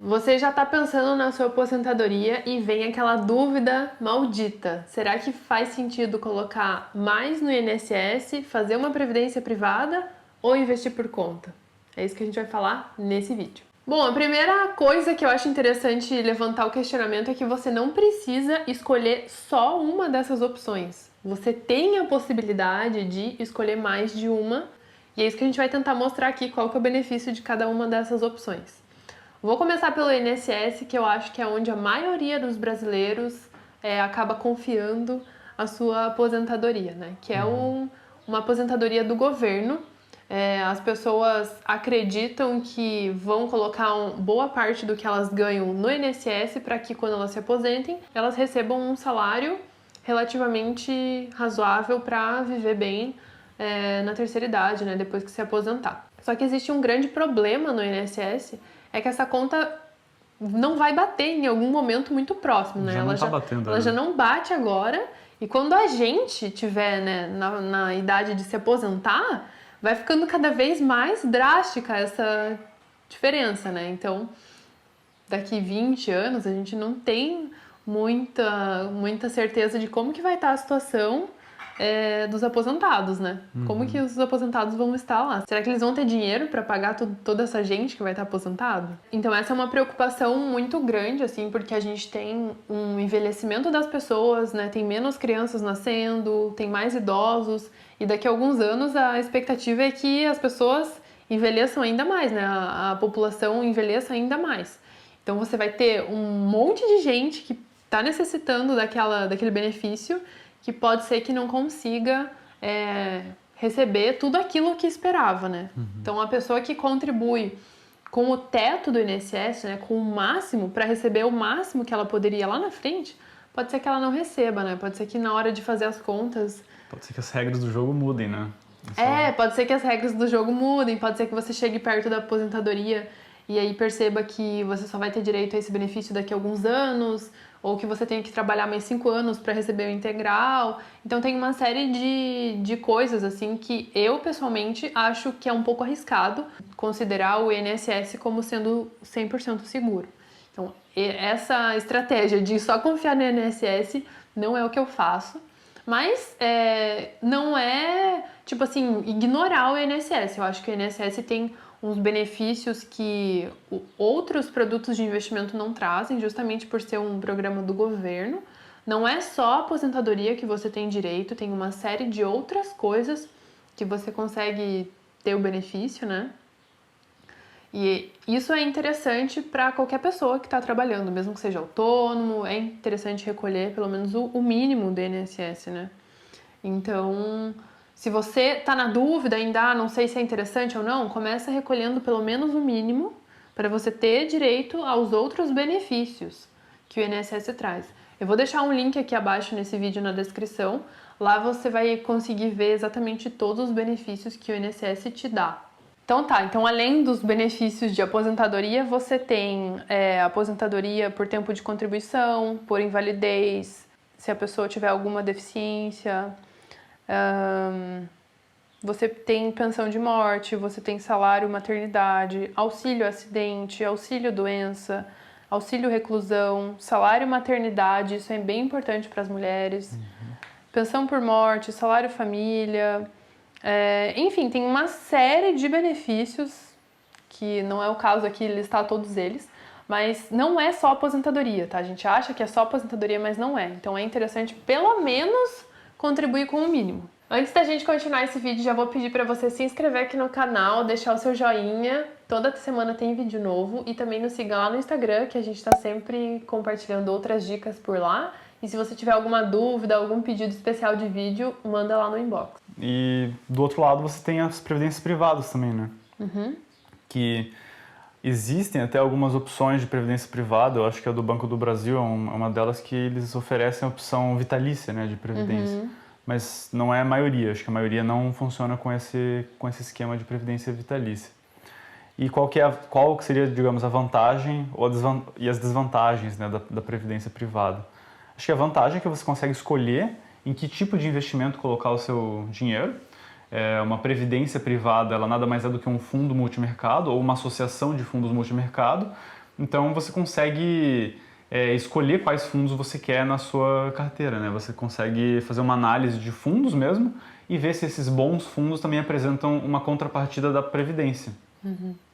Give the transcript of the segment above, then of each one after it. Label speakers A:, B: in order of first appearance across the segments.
A: Você já está pensando na sua aposentadoria e vem aquela dúvida maldita. Será que faz sentido colocar mais no INSS, fazer uma previdência privada ou investir por conta? É isso que a gente vai falar nesse vídeo. Bom, a primeira coisa que eu acho interessante levantar o questionamento é que você não precisa escolher só uma dessas opções. Você tem a possibilidade de escolher mais de uma, e é isso que a gente vai tentar mostrar aqui, qual que é o benefício de cada uma dessas opções. Vou começar pelo INSS, que eu acho que é onde a maioria dos brasileiros acaba confiando a sua aposentadoria, né? Que é uma aposentadoria do governo. As pessoas acreditam que vão colocar boa parte do que elas ganham no INSS para que quando elas se aposentem, elas recebam um salário relativamente razoável para viver bem na terceira idade, né? Depois que se aposentar. Só que existe um grande problema no INSS, é que essa conta não vai bater em algum momento muito próximo, né? Ela já não bate agora, e quando a gente tiver, né, na idade de se aposentar, vai ficando cada vez mais drástica essa diferença, né? Então, daqui 20 anos, a gente não tem muita certeza de como que vai estar a situação dos aposentados, né? Como que os aposentados vão estar lá? Será que eles vão ter dinheiro para pagar toda essa gente que vai estar aposentado? Então essa é uma preocupação muito grande, assim, porque a gente tem um envelhecimento das pessoas, né? Tem menos crianças nascendo, tem mais idosos, e daqui a alguns anos a expectativa é que as pessoas envelheçam ainda mais, né? A população envelheça ainda mais. Então você vai ter um monte de gente que está necessitando daquele benefício, que pode ser que não consiga receber tudo aquilo que esperava, né? Então, a pessoa que contribui com o teto do INSS, né, com o máximo, para receber o máximo que ela poderia lá na frente, pode ser que ela não receba, né? Pode ser que na hora de fazer as contas...
B: Pode ser que as regras do jogo mudem, né?
A: Pode ser que as regras do jogo mudem, pode ser que você chegue perto da aposentadoria e aí perceba que você só vai ter direito a esse benefício daqui a alguns anos, ou que você tenha que trabalhar mais 5 anos para receber o integral. Então tem uma série de coisas assim que eu pessoalmente acho que é um pouco arriscado considerar o INSS como sendo 100% seguro. Então essa estratégia de só confiar no INSS não é o que eu faço. Mas não é, tipo assim, ignorar o INSS. Eu acho que o INSS tem uns benefícios que outros produtos de investimento não trazem, justamente por ser um programa do governo. Não é só a aposentadoria que você tem direito, tem uma série de outras coisas que você consegue ter o benefício, né? E isso é interessante para qualquer pessoa que está trabalhando, mesmo que seja autônomo, é interessante recolher pelo menos o mínimo do INSS, né? Então, se você está na dúvida ainda, não sei se é interessante ou não, começa recolhendo pelo menos o mínimo para você ter direito aos outros benefícios que o INSS traz. Eu vou deixar um link aqui abaixo nesse vídeo na descrição, lá você vai conseguir ver exatamente todos os benefícios que o INSS te dá. Então além dos benefícios de aposentadoria, você tem aposentadoria por tempo de contribuição, por invalidez, se a pessoa tiver alguma deficiência, você tem pensão de morte, você tem salário maternidade, auxílio acidente, auxílio doença, auxílio reclusão, salário maternidade, isso é bem importante para as mulheres, pensão por morte, salário família... enfim, tem uma série de benefícios, que não é o caso aqui listar todos eles, mas não é só aposentadoria, tá? A gente acha que é só aposentadoria, mas não é. Então é interessante, pelo menos, contribuir com o mínimo. Antes da gente continuar esse vídeo, já vou pedir para você se inscrever aqui no canal, deixar o seu joinha. Toda semana tem vídeo novo e também nos siga lá no Instagram, que a gente está sempre compartilhando outras dicas por lá. E se você tiver alguma dúvida, algum pedido especial de vídeo, manda lá no inbox.
B: E do outro lado você tem as previdências privadas também, né? Que existem até algumas opções de previdência privada, eu acho que a do Banco do Brasil é uma delas, que eles oferecem a opção vitalícia, né, de previdência. Mas não é a maioria, acho que a maioria não funciona com esse esquema de previdência vitalícia. E qual seria, digamos, a vantagem e as desvantagens, né, da previdência privada? Acho que a vantagem é que você consegue escolher em que tipo de investimento colocar o seu dinheiro. Uma previdência privada, ela nada mais é do que um fundo multimercado ou uma associação de fundos multimercado, Então você consegue escolher quais fundos você quer na sua carteira, né? Você consegue fazer uma análise de fundos mesmo e ver se esses bons fundos também apresentam uma contrapartida da previdência.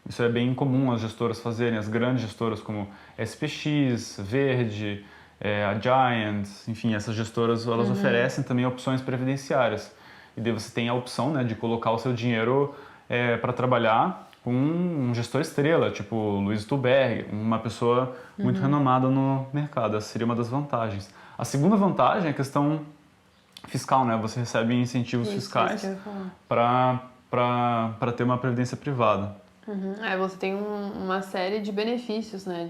B: Isso é bem comum as gestoras fazerem, as grandes gestoras como SPX, Verde, a Giant, enfim, essas gestoras elas oferecem também opções previdenciárias. E daí você tem a opção, né, de colocar o seu dinheiro para trabalhar com um gestor estrela, tipo Luiz Stuberg, uma pessoa muito renomada no mercado. Essa seria uma das vantagens. A segunda vantagem é a questão fiscal, né? Você recebe incentivos fiscais para ter uma previdência privada.
A: Você tem uma série de benefícios, né?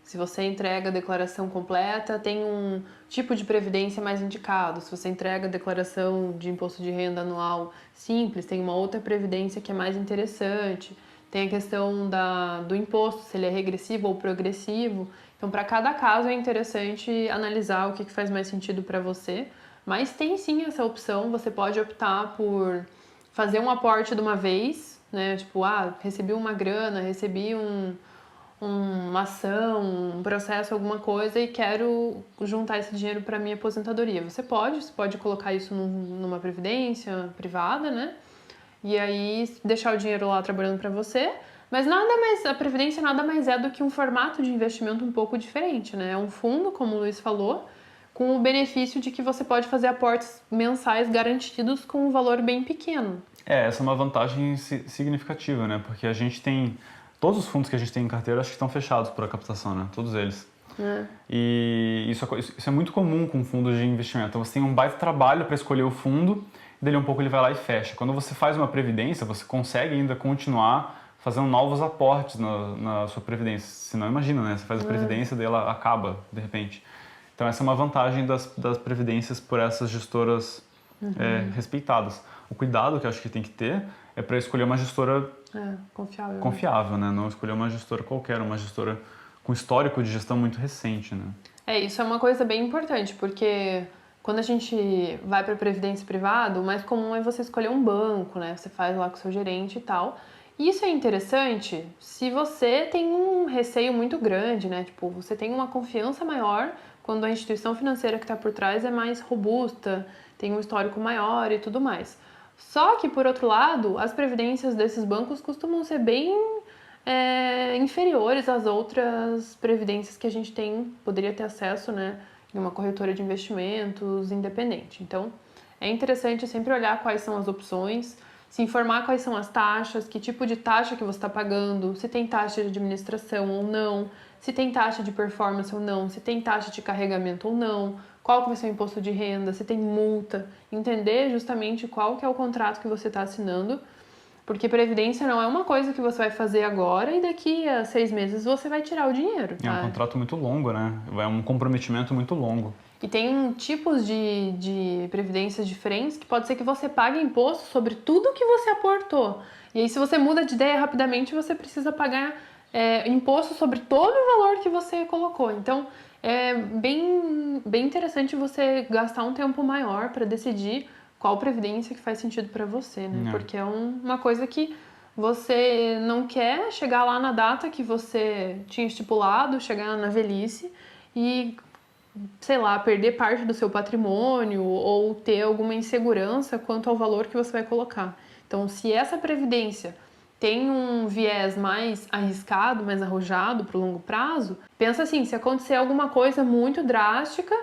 A: Se você entrega a declaração completa, tem um tipo de previdência mais indicado. Se você entrega a declaração de imposto de renda anual simples, tem uma outra previdência que é mais interessante. Tem a questão do imposto, se ele é regressivo ou progressivo. Então, para cada caso é interessante analisar o que faz mais sentido para você. Mas tem sim essa opção, você pode optar por fazer um aporte de uma vez, né? Tipo, recebi uma grana, recebi uma ação, um processo, alguma coisa e quero juntar esse dinheiro para minha aposentadoria. Você pode colocar isso numa previdência privada, né? E aí deixar o dinheiro lá trabalhando para você. Mas a previdência nada mais é do que um formato de investimento um pouco diferente, né? É um fundo, como o Luiz falou, com o benefício de que você pode fazer aportes mensais garantidos com um valor bem pequeno.
B: Essa é uma vantagem significativa, né? Porque a gente tem... Todos os fundos que a gente tem em carteira acho que estão fechados por a captação, né? Todos eles. E isso é muito comum com fundos de investimento. Então você tem um baita trabalho para escolher o fundo, dele um pouco ele vai lá e fecha. Quando você faz uma previdência, você consegue ainda continuar fazendo novos aportes na sua previdência. Senão, imagina, né? Você faz a previdência, daí ela acaba, de repente. Então essa é uma vantagem das previdências por essas gestoras respeitadas. O cuidado que eu acho que tem que ter é para escolher uma gestora confiável, né? Não escolher uma gestora qualquer, uma gestora com histórico de gestão muito recente, né?
A: Isso é uma coisa bem importante, porque quando a gente vai para a previdência privada, o mais comum é você escolher um banco, né? Você faz lá com o seu gerente e tal. E isso é interessante se você tem um receio muito grande, né? Tipo, você tem uma confiança maior quando a instituição financeira que está por trás é mais robusta, tem um histórico maior e tudo mais. Só que, por outro lado, as previdências desses bancos costumam ser bem inferiores às outras previdências que a gente poderia ter acesso, né, em uma corretora de investimentos independente. Então, é interessante sempre olhar quais são as opções, se informar quais são as taxas, que tipo de taxa que você está pagando, se tem taxa de administração ou não, se tem taxa de performance ou não, se tem taxa de carregamento ou não, qual que vai ser o imposto de renda, se tem multa, entender justamente qual que é o contrato que você está assinando, porque previdência não é uma coisa que você vai fazer agora e daqui a 6 meses você vai tirar o dinheiro. Tá?
B: É um contrato muito longo, né? É um comprometimento muito longo.
A: E tem tipos de previdências diferentes que pode ser que você pague imposto sobre tudo que você aportou. E aí, se você muda de ideia rapidamente, você precisa pagar imposto sobre todo o valor que você colocou. Então, é bem interessante você gastar um tempo maior para decidir qual previdência que faz sentido para você, né? Porque é uma coisa que você não quer chegar lá na data que você tinha estipulado, chegar na velhice e, sei lá, perder parte do seu patrimônio ou ter alguma insegurança quanto ao valor que você vai colocar. Então, se essa previdência tem um viés mais arriscado, mais arrojado para o longo prazo, pensa assim, se acontecer alguma coisa muito drástica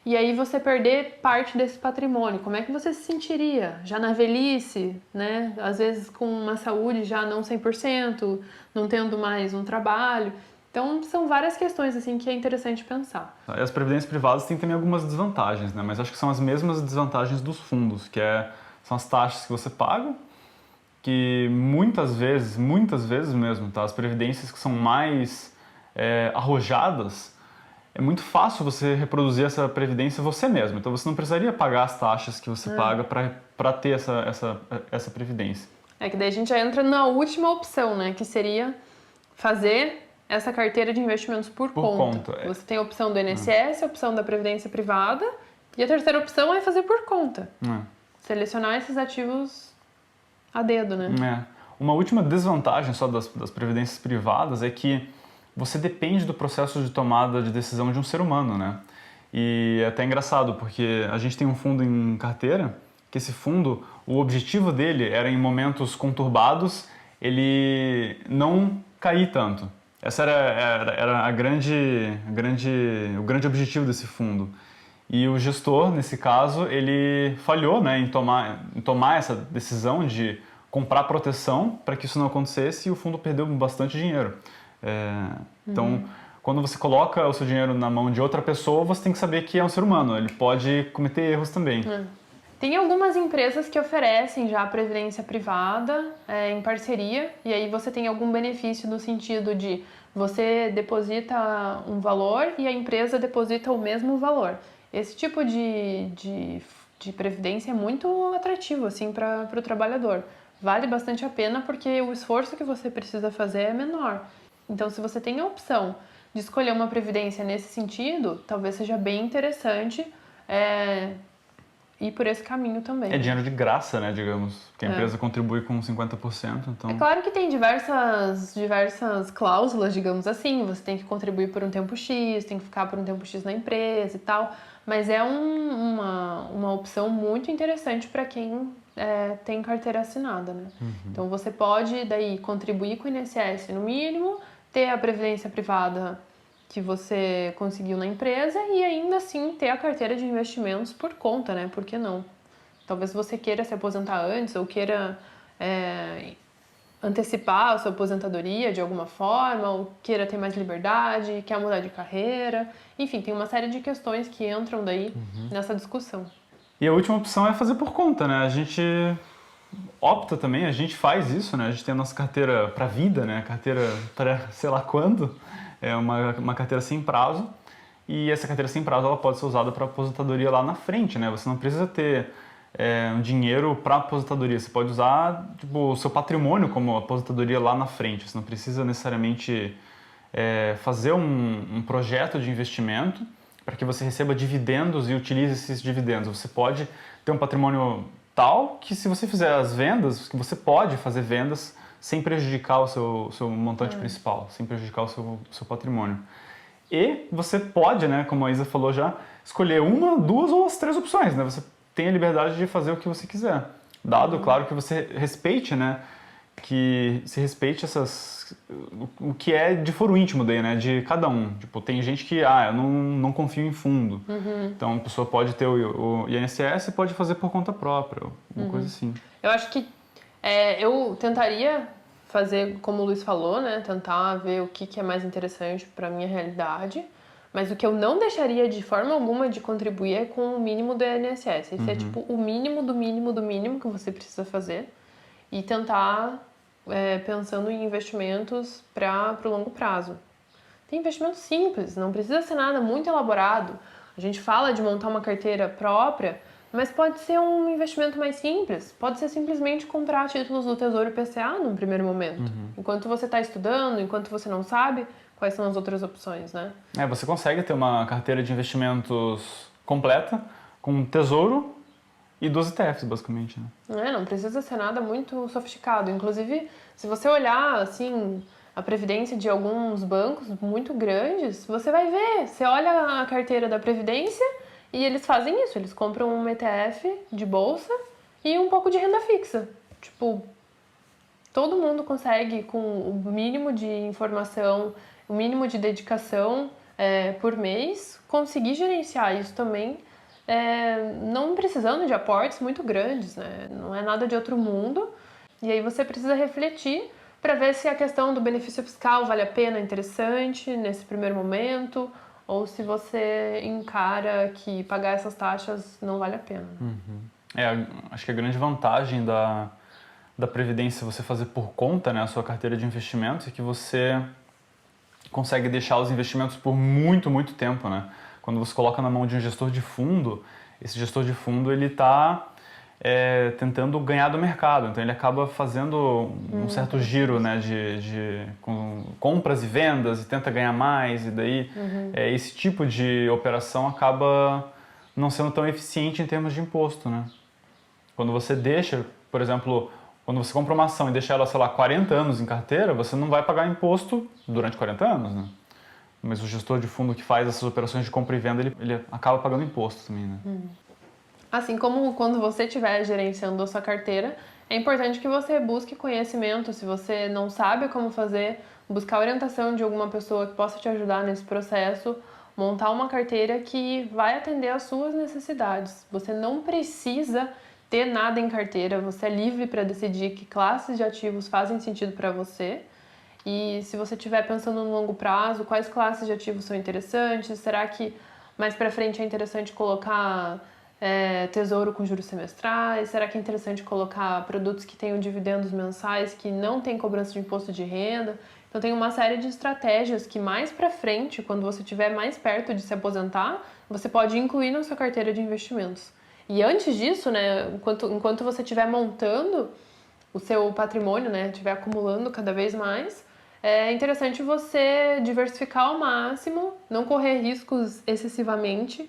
A: e aí você perder parte desse patrimônio, como é que você se sentiria? Já na velhice, né? Às vezes com uma saúde já não 100%, não tendo mais um trabalho. Então, são várias questões assim que é interessante pensar.
B: As previdências privadas têm também algumas desvantagens, né? Mas acho que são as mesmas desvantagens dos fundos, são as taxas que você paga, que muitas vezes mesmo, tá? As previdências que são mais arrojadas, é muito fácil você reproduzir essa previdência você mesmo. Então você não precisaria pagar as taxas que você paga para ter essa previdência.
A: Que daí a gente já entra na última opção, né? Que seria fazer essa carteira de investimentos por conta. Você tem a opção do INSS, a opção da previdência privada e a terceira opção é fazer por conta. Selecionar esses ativos a dedo, né?
B: Uma última desvantagem só das previdências privadas é que você depende do processo de tomada de decisão de um ser humano, né? E é até engraçado, porque a gente tem um fundo em carteira, que esse fundo, o objetivo dele era em momentos conturbados, ele não cair tanto. Essa era o grande objetivo desse fundo. E o gestor, nesse caso, ele falhou, né, em tomar essa decisão de comprar proteção para que isso não acontecesse, e o fundo perdeu bastante dinheiro. Então, quando você coloca o seu dinheiro na mão de outra pessoa, você tem que saber que é um ser humano, ele pode cometer erros também.
A: Tem algumas empresas que oferecem já a previdência privada em parceria, e aí você tem algum benefício no sentido de você deposita um valor e a empresa deposita o mesmo valor. Esse tipo de previdência é muito atrativo assim, para o trabalhador. Vale bastante a pena porque o esforço que você precisa fazer é menor. Então, se você tem a opção de escolher uma previdência nesse sentido, talvez seja bem interessante ir por esse caminho também.
B: É dinheiro de graça, né, digamos, que a empresa contribui com 50%, então...
A: É claro que tem diversas cláusulas, digamos assim, você tem que contribuir por um tempo X, tem que ficar por um tempo X na empresa e tal, mas é uma opção muito interessante para quem tem carteira assinada, né? Então você pode daí contribuir com o INSS no mínimo, ter a previdência privada que você conseguiu na empresa e ainda assim ter a carteira de investimentos por conta, né? Por que não? Talvez você queira se aposentar antes ou queira antecipar a sua aposentadoria de alguma forma, ou queira ter mais liberdade, quer mudar de carreira. Enfim, tem uma série de questões que entram daí nessa discussão.
B: E a última opção é fazer por conta, né? A gente opta também, a gente faz isso, né? A gente tem a nossa carteira para vida, né? Carteira para sei lá quando. É uma carteira sem prazo, e essa carteira sem prazo ela pode ser usada para aposentadoria lá na frente, né? Você não precisa ter um dinheiro para aposentadoria, você pode usar tipo, o seu patrimônio como aposentadoria lá na frente, você não precisa necessariamente fazer um projeto de investimento para que você receba dividendos e utilize esses dividendos. Você pode ter um patrimônio tal que se você fizer as vendas, que você pode fazer vendas sem prejudicar o seu montante principal, sem prejudicar o seu patrimônio. E você pode, né, como a Isa falou já, escolher uma, duas ou as três opções, né? Você tem a liberdade de fazer o que você quiser. Dado, claro, que você respeite, né, que se respeite o que é de foro íntimo daí, né, de cada um. Tipo, tem gente que, eu não confio em fundo. Então, a pessoa pode ter o INSS e pode fazer por conta própria, uma coisa assim.
A: Eu acho que eu tentaria fazer, como o Luiz falou, né? Tentar ver o que é mais interessante para a minha realidade. Mas o que eu não deixaria de forma alguma de contribuir é com o mínimo do INSS. Esse é tipo o mínimo do mínimo do mínimo que você precisa fazer. E tentar, pensando em investimentos para o longo prazo. Tem investimentos simples, não precisa ser nada muito elaborado. A gente fala de montar uma carteira própria, mas pode ser um investimento mais simples. Pode ser simplesmente comprar títulos do Tesouro IPCA num primeiro momento. Enquanto você está estudando, enquanto você não sabe quais são as outras opções, né?
B: Você consegue ter uma carteira de investimentos completa, com Tesouro e 12 ETFs, basicamente, né?
A: Não precisa ser nada muito sofisticado. Inclusive, se você olhar, assim, a previdência de alguns bancos muito grandes, você vai ver. Você olha a carteira da Previdência e eles fazem isso. Eles compram um ETF de bolsa e um pouco de renda fixa. Tipo, todo mundo consegue, com o mínimo de informação, o mínimo de dedicação por mês, conseguir gerenciar isso também, não precisando de aportes muito grandes, né? Não é nada de outro mundo. E aí você precisa refletir para ver se a questão do benefício fiscal vale a pena, é interessante nesse primeiro momento, ou se você encara que pagar essas taxas não vale a pena.
B: Acho que a grande vantagem da Previdência você fazer por conta, né, a sua carteira de investimentos, é que você consegue deixar os investimentos por muito, muito tempo, né? Quando você coloca na mão de um gestor de fundo, esse gestor de fundo ele está tentando ganhar do mercado, então ele acaba fazendo um certo giro, né, com compras e vendas e tenta ganhar mais, e daí esse tipo de operação acaba não sendo tão eficiente em termos de imposto, né? Quando você deixa, por exemplo, Quando você compra uma ação e deixa ela, sei lá, 40 anos em carteira, você não vai pagar imposto durante 40 anos, né? Mas o gestor de fundo que faz essas operações de compra e venda, ele acaba pagando imposto também, né?
A: Assim como quando você estiver gerenciando a sua carteira, é importante que você busque conhecimento. Se você não sabe como fazer, buscar orientação de alguma pessoa que possa te ajudar nesse processo, montar uma carteira que vai atender às suas necessidades. Você não precisa ter nada em carteira, você é livre para decidir que classes de ativos fazem sentido para você. E se você estiver pensando no longo prazo, quais classes de ativos são interessantes? Será que mais para frente é interessante colocar tesouro com juros semestrais? Será que é interessante colocar produtos que tenham dividendos mensais, que não tem cobrança de imposto de renda? Então tem uma série de estratégias que mais para frente, quando você estiver mais perto de se aposentar, você pode incluir na sua carteira de investimentos. E antes disso, né, enquanto você estiver montando o seu patrimônio, né, estiver acumulando cada vez mais, é interessante você diversificar ao máximo, não correr riscos excessivamente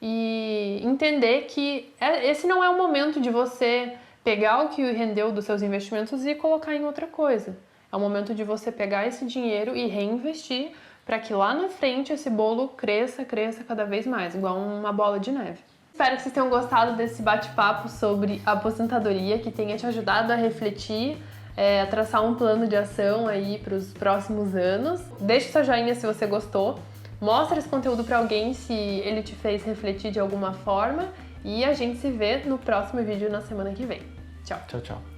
A: e entender que esse não é o momento de você pegar o que rendeu dos seus investimentos e colocar em outra coisa. É o momento de você pegar esse dinheiro e reinvestir para que lá na frente esse bolo cresça cada vez mais, igual uma bola de neve. Espero que vocês tenham gostado desse bate-papo sobre aposentadoria, que tenha te ajudado a refletir, a traçar um plano de ação aí para os próximos anos. Deixe seu joinha se você gostou. Mostra esse conteúdo para alguém se ele te fez refletir de alguma forma. E a gente se vê no próximo vídeo na semana que vem. Tchau.
B: Tchau, tchau.